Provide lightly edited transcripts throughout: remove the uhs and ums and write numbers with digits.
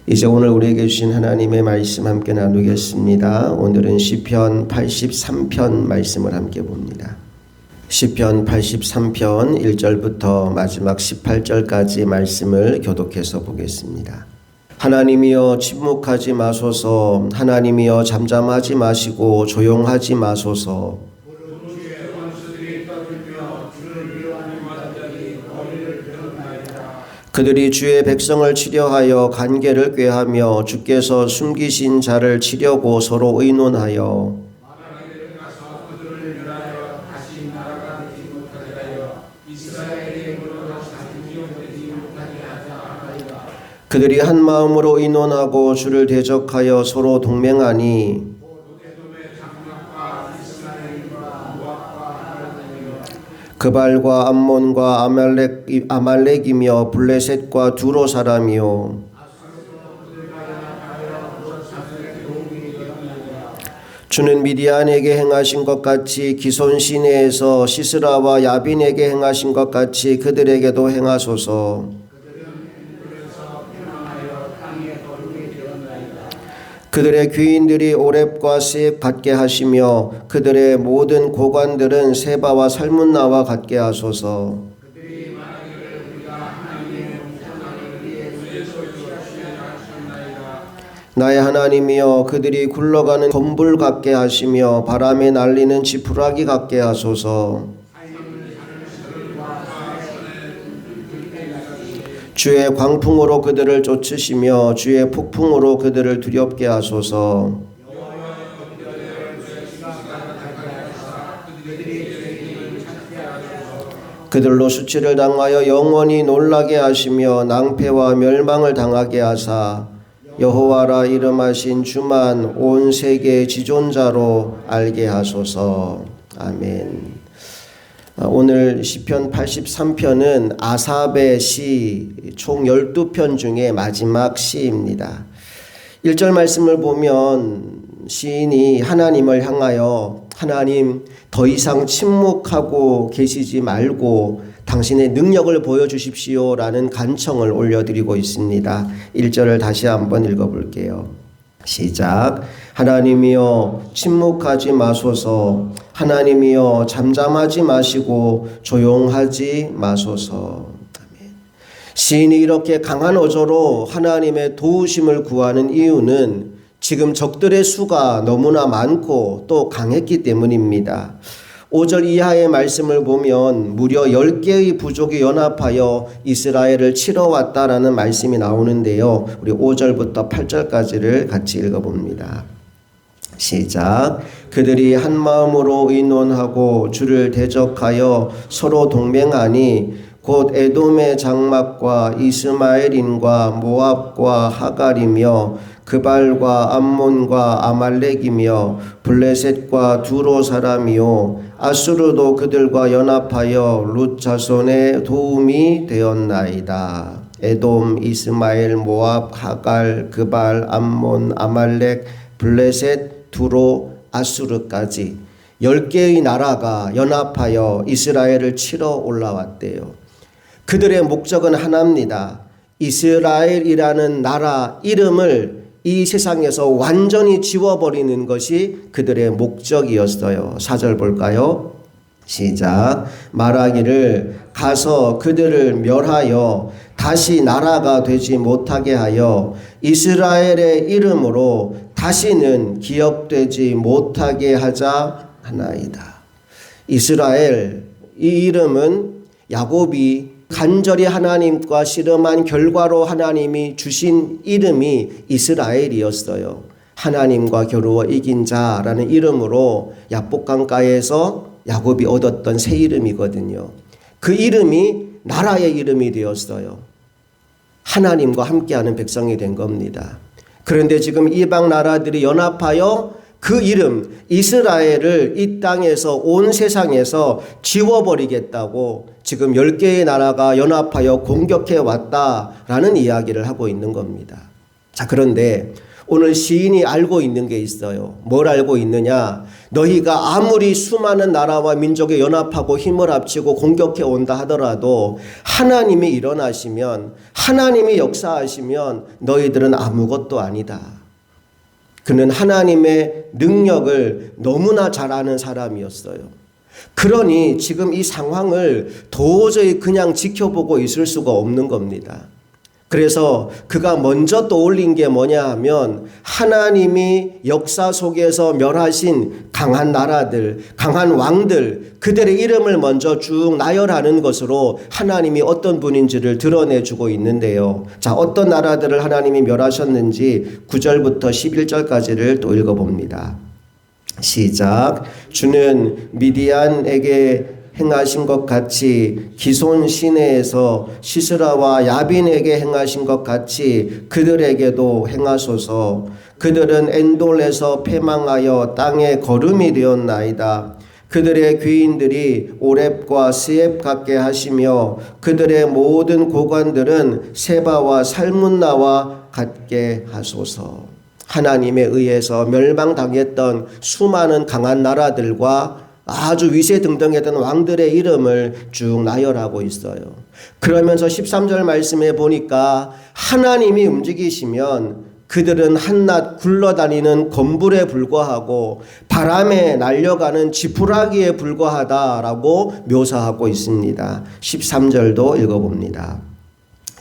이제 오늘 우리에게 주신 하나님의 말씀 함께 나누겠습니다. 오늘은 시편 83편 말씀을 함께 봅니다. 시편 83편 1절부터 마지막 18절까지 말씀을 교독해서 보겠습니다. 하나님이여 침묵하지 마소서. 하나님이여 잠잠하지 마시고 조용하지 마소서. 그들이 주의 백성을 치려하여 간계를 꾀하며 주께서 숨기신 자를 치려고 서로 의논하여 그들이 한 마음으로 의논하고 주를 대적하여 서로 동맹하니 그발과 암몬과 아말렉이며 블레셋과 두로 사람이요 주는 미디안에게 행하신 것 같이 기손 시내에서 시스라와 야빈에게 행하신 것 같이 그들에게도 행하소서. 그들의 귀인들이 오렙과 셋 같게 하시며 그들의 모든 고관들은 세바와 살문나와 같게 하소서. 나의 하나님이여 그들이 굴러가는 덤불 같게 하시며 바람에 날리는 지푸라기 같게 하소서. 주의 광풍으로 그들을 쫓으시며 주의 폭풍으로 그들을 두렵게 하소서. 그들로 수치를 당하여 영원히 놀라게 하시며 낭패와 멸망을 당하게 하사 여호와라 이름하신 주만 온 세계의 지존자로 알게 하소서. 아멘. 오늘 시편 83편은 아삽의 시 총 12편 중에 마지막 시입니다. 1절 말씀을 보면 시인이 하나님을 향하여 하나님 더 이상 침묵하고 계시지 말고 당신의 능력을 보여주십시오 라는 간청을 올려드리고 있습니다. 1절을 다시 한번 읽어볼게요. 시작. 하나님이여 침묵하지 마소서. 하나님이여 잠잠하지 마시고 조용하지 마소서. 아멘. 시인이 이렇게 강한 어조로 하나님의 도우심을 구하는 이유는 지금 적들의 수가 너무나 많고 또 강했기 때문입니다. 5절 이하의 말씀을 보면 무려 10개의 부족이 연합하여 이스라엘을 치러 왔다라는 말씀이 나오는데요. 우리 5절부터 8절까지를 같이 읽어봅니다. 시작. 그들이 한 마음으로 의논하고 주를 대적하여 서로 동맹하니 곧 에돔의 장막과 이스마엘인과 모압과 하갈이며 그발과 암몬과 아말렉이며 블레셋과 두로 사람이요 아수르도 그들과 연합하여 룻 자손의 도움이 되었나이다. 에돔, 이스마엘, 모압, 하갈, 그발, 암몬, 아말렉, 블레셋, 두로, 아수르까지 10개의 나라가 연합하여 이스라엘을 치러 올라왔대요. 그들의 목적은 하나입니다. 이스라엘이라는 나라 이름을 이 세상에서 완전히 지워버리는 것이 그들의 목적이었어요. 4절 볼까요? 시작. 말하기를 가서 그들을 멸하여 다시 나라가 되지 못하게 하여 이스라엘의 이름으로 다시는 기억되지 못하게 하자 하나이다. 이스라엘 이 이름은 야곱이 간절히 하나님과 씨름한 결과로 하나님이 주신 이름이 이스라엘이었어요. 하나님과 겨루어 이긴 자라는 이름으로 야복강가에서 야곱이 얻었던 새 이름이거든요. 그 이름이 나라의 이름이 되었어요. 하나님과 함께하는 백성이 된 겁니다. 그런데 지금 이방 나라들이 연합하여 그 이름 이스라엘을 이 땅에서 온 세상에서 지워버리겠다고 지금 10개의 나라가 연합하여 공격해 왔다라는 이야기를 하고 있는 겁니다. 자, 그런데 오늘 시인이 알고 있는 게 있어요. 뭘 알고 있느냐? 너희가 아무리 수많은 나라와 민족에 연합하고 힘을 합치고 공격해 온다 하더라도 하나님이 일어나시면, 하나님이 역사하시면 너희들은 아무것도 아니다. 그는 하나님의 능력을 너무나 잘 아는 사람이었어요. 그러니 지금 이 상황을 도저히 그냥 지켜보고 있을 수가 없는 겁니다. 그래서 그가 먼저 떠올린 게 뭐냐 하면 하나님이 역사 속에서 멸하신 강한 나라들, 강한 왕들, 그들의 이름을 먼저 쭉 나열하는 것으로 하나님이 어떤 분인지를 드러내주고 있는데요. 자, 어떤 나라들을 하나님이 멸하셨는지 9절부터 11절까지를 또 읽어봅니다. 시작. 주는 미디안에게 행하신 것 같이 기손 시내에서 시스라와 야빈에게 행하신 것 같이 그들에게도 행하소서. 그들은 엔돌에서 패망하여 땅에 거름이 되었나이다. 그들의 귀인들이 오렙과 스엡 같게 하시며 그들의 모든 고관들은 세바와 살문나와 같게 하소서. 하나님에 의해서 멸망당했던 수많은 강한 나라들과 아주 위세등등했던 왕들의 이름을 쭉 나열하고 있어요. 그러면서 13절 말씀에 보니까 하나님이 움직이시면 그들은 한낱 굴러다니는 건불에 불과하고 바람에 날려가는 지푸라기에 불과하다라고 묘사하고 있습니다. 13절도 읽어봅니다.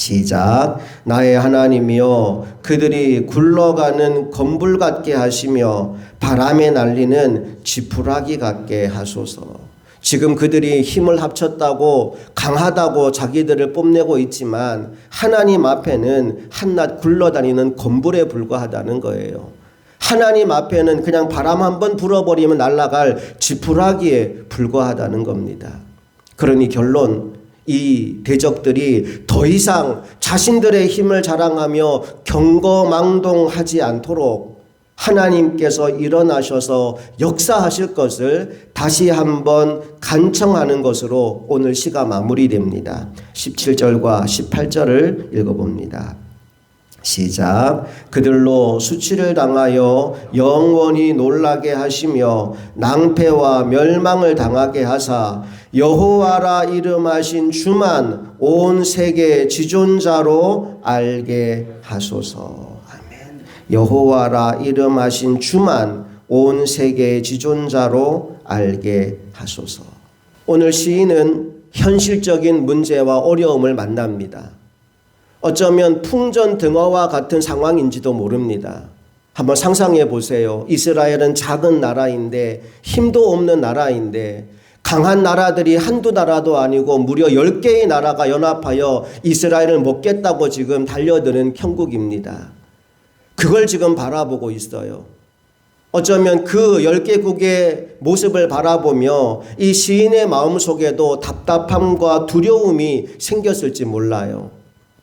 시작. 나의 하나님이여 그들이 굴러가는 건불 같게 하시며 바람에 날리는 지푸라기 같게 하소서. 지금 그들이 힘을 합쳤다고 강하다고 자기들을 뽐내고 있지만 하나님 앞에는 한낱 굴러다니는 건불에 불과하다는 거예요. 하나님 앞에는 그냥 바람 한번 불어버리면 날아갈 지푸라기에 불과하다는 겁니다. 그러니 결론, 이 대적들이 더 이상 자신들의 힘을 자랑하며 경거망동하지 않도록 하나님께서 일어나셔서 역사하실 것을 다시 한번 간청하는 것으로 오늘 시가 마무리됩니다. 17절과 18절을 읽어봅니다. 시작. 그들로 수치를 당하여 영원히 놀라게 하시며 낭패와 멸망을 당하게 하사 여호와라 이름하신 주만 온 세계 지존자로 알게 하소서. 아멘. 여호와라 이름하신 주만 온 세계 지존자로 알게 하소서. 오늘 시인은 현실적인 문제와 어려움을 만납니다. 어쩌면 풍전등화와 같은 상황인지도 모릅니다. 한번 상상해 보세요. 이스라엘은 작은 나라인데 힘도 없는 나라인데 강한 나라들이 한두 나라도 아니고 무려 10개의 나라가 연합하여 이스라엘을 먹겠다고 지금 달려드는 형국입니다. 그걸 지금 바라보고 있어요. 어쩌면 그 10개국의 모습을 바라보며 이 시인의 마음속에도 답답함과 두려움이 생겼을지 몰라요.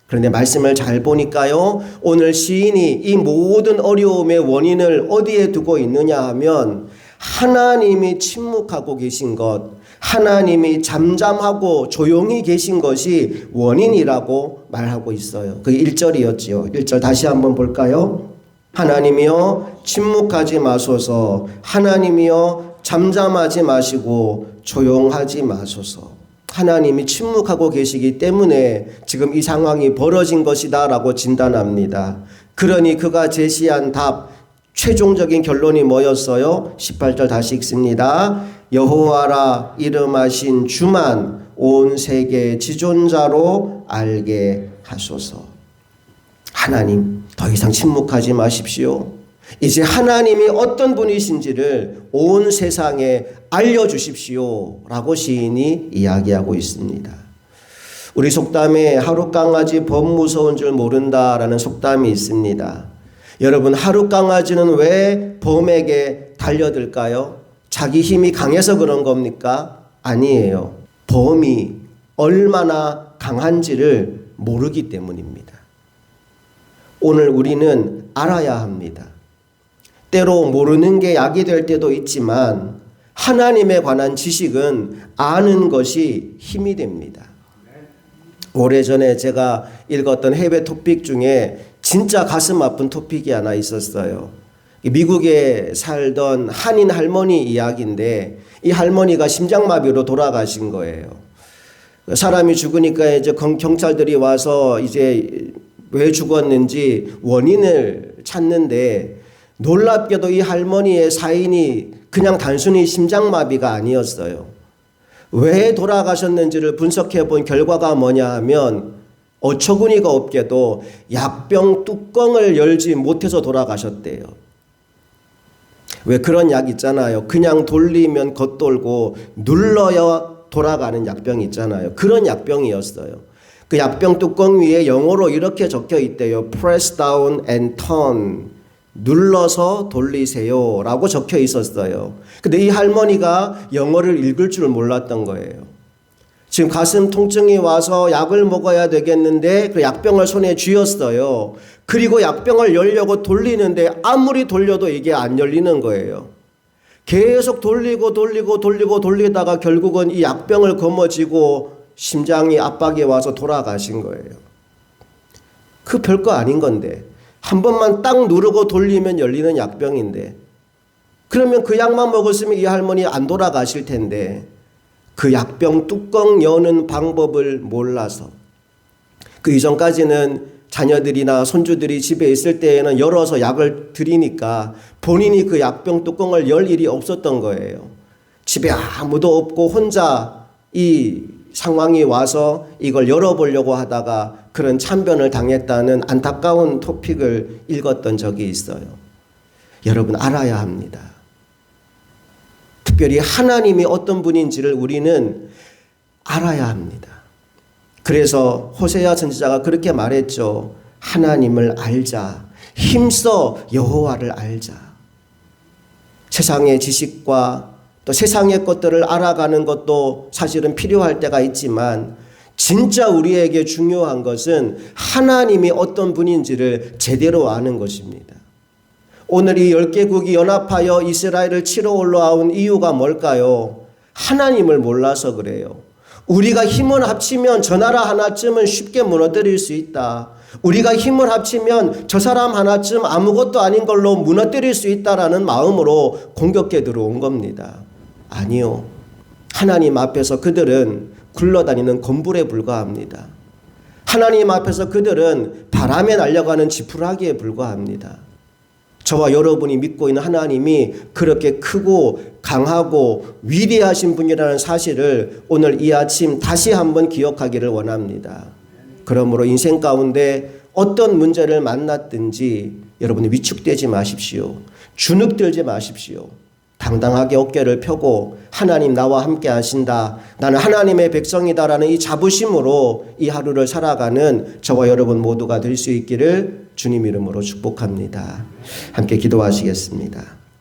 그런데 말씀을 잘 보니까요, 오늘 시인이 이 모든 어려움의 원인을 어디에 두고 있느냐 하면 하나님이 침묵하고 계신 것, 하나님이 잠잠하고 조용히 계신 것이 원인이라고 말하고 있어요. 그게 1절이었지요. 1절 다시 한번 볼까요? 하나님이여 침묵하지 마소서. 하나님이여 잠잠하지 마시고 조용하지 마소서. 하나님이 침묵하고 계시기 때문에 지금 이 상황이 벌어진 것이다 라고 진단합니다. 그러니 그가 제시한 답, 최종적인 결론이 뭐였어요? 18절 다시 읽습니다. 여호와라 이름하신 주만 온 세계 지존자로 알게 하소서. 하나님, 더 이상 침묵하지 마십시오. 이제 하나님이 어떤 분이신지를 온 세상에 알려주십시오 라고 시인이 이야기하고 있습니다. 우리 속담에 하루 강아지 범 무서운 줄 모른다라는 속담이 있습니다. 여러분, 하루 강아지는 왜 범에게 달려들까요? 자기 힘이 강해서 그런 겁니까? 아니에요. 범이 얼마나 강한지를 모르기 때문입니다. 오늘 우리는 알아야 합니다. 때로 모르는 게 약이 될 때도 있지만 하나님에 관한 지식은 아는 것이 힘이 됩니다. 오래전에 제가 읽었던 해외 토픽 중에 진짜 가슴 아픈 토픽이 하나 있었어요. 미국에 살던 한인 할머니 이야기인데 이 할머니가 심장마비로 돌아가신 거예요. 사람이 죽으니까 이제 경찰들이 와서 이제 왜 죽었는지 원인을 찾는데 놀랍게도 이 할머니의 사인이 그냥 단순히 심장마비가 아니었어요. 왜 돌아가셨는지를 분석해 본 결과가 뭐냐 하면 어처구니가 없게도 약병 뚜껑을 열지 못해서 돌아가셨대요. 왜 그런 약 있잖아요. 그냥 돌리면 겉돌고 눌러야 돌아가는 약병 있잖아요. 그런 약병이었어요. 그 약병 뚜껑 위에 영어로 이렇게 적혀 있대요. Press down and turn. 눌러서 돌리세요 라고 적혀 있었어요. 근데 이 할머니가 영어를 읽을 줄 몰랐던 거예요. 지금 가슴 통증이 와서 약을 먹어야 되겠는데 그 약병을 손에 쥐었어요. 그리고 약병을 열려고 돌리는데 아무리 돌려도 이게 안 열리는 거예요. 계속 돌리다가 결국은 이 약병을 거머쥐고 심장이 압박이 와서 돌아가신 거예요. 그 별거 아닌 건데 한 번만 딱 누르고 돌리면 열리는 약병인데 그러면 그 약만 먹었으면 이 할머니 안 돌아가실 텐데 그 약병 뚜껑 여는 방법을 몰라서 그 이전까지는 자녀들이나 손주들이 집에 있을 때에는 열어서 약을 드리니까 본인이 그 약병 뚜껑을 열 일이 없었던 거예요. 집에 아무도 없고 혼자 이 상황이 와서 이걸 열어보려고 하다가 그런 참변을 당했다는 안타까운 토픽을 읽었던 적이 있어요. 여러분 알아야 합니다. 특별히 하나님이 어떤 분인지를 우리는 알아야 합니다. 그래서 호세아 선지자가 그렇게 말했죠. 하나님을 알자. 힘써 여호와를 알자. 세상의 지식과 또 세상의 것들을 알아가는 것도 사실은 필요할 때가 있지만 진짜 우리에게 중요한 것은 하나님이 어떤 분인지를 제대로 아는 것입니다. 오늘 이 10개국이 연합하여 이스라엘을 치러 올라온 이유가 뭘까요? 하나님을 몰라서 그래요. 우리가 힘을 합치면 저 나라 하나쯤은 쉽게 무너뜨릴 수 있다. 우리가 힘을 합치면 저 사람 하나쯤 아무것도 아닌 걸로 무너뜨릴 수 있다라는 마음으로 공격해 들어온 겁니다. 아니요. 하나님 앞에서 그들은 굴러다니는 건불에 불과합니다. 하나님 앞에서 그들은 바람에 날려가는 지푸라기에 불과합니다. 저와 여러분이 믿고 있는 하나님이 그렇게 크고 강하고 위대하신 분이라는 사실을 오늘 이 아침 다시 한번 기억하기를 원합니다. 그러므로 인생 가운데 어떤 문제를 만났든지 여러분이 위축되지 마십시오. 주눅들지 마십시오. 당당하게 어깨를 펴고 하나님 나와 함께 하신다. 나는 하나님의 백성이다라는 이 자부심으로 이 하루를 살아가는 저와 여러분 모두가 될 수 있기를 주님 이름으로 축복합니다. 함께 기도하시겠습니다.